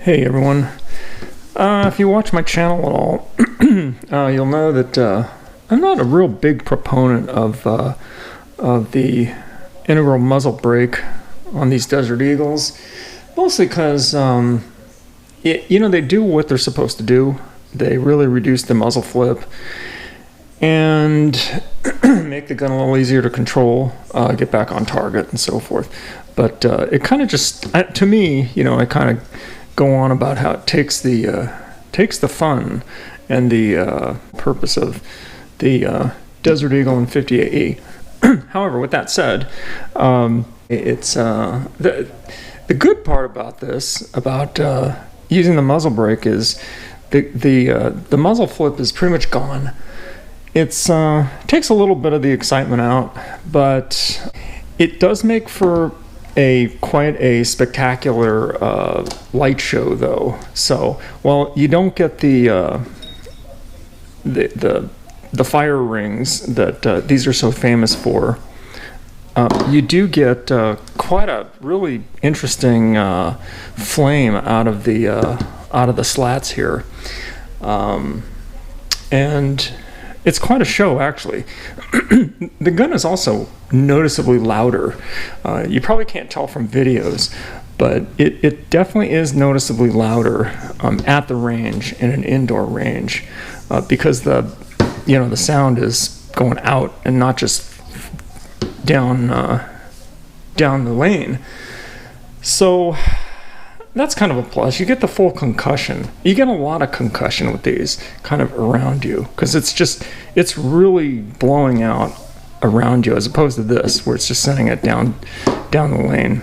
Hey everyone, if you watch my channel at all, you'll know that I'm not a real big proponent of the integral muzzle brake on these Desert Eagles, mostly because they do what they're supposed to do. They really reduce the muzzle flip and make the gun a little easier to control, get back on target and so forth. But it kind of just, to me, I kind of go on about how it takes the fun and the purpose of the Desert Eagle and 58E. However, with that said, it's the good part about this, about using the muzzle brake, is the muzzle flip is pretty much gone. It's takes a little bit of the excitement out, but it does make for quite a spectacular light show, though. So while you don't get the fire rings that these are so famous for, you do get quite a really interesting flame out of the slats here, and it's quite a show, actually. The gun is also noticeably louder. You probably can't tell from videos, but it definitely is noticeably louder at the range, in an indoor range, because the sound is going out and not just down the lane. So that's kind of a plus. You get the full concussion. You get a lot of concussion with these kind of around you, because it's really blowing out around you, as opposed to this, where it's just sending it down the lane.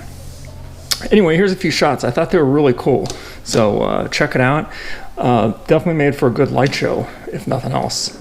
Anyway, here's a few shots. I thought they were really cool, so check it out. Definitely made for a good light show, if nothing else.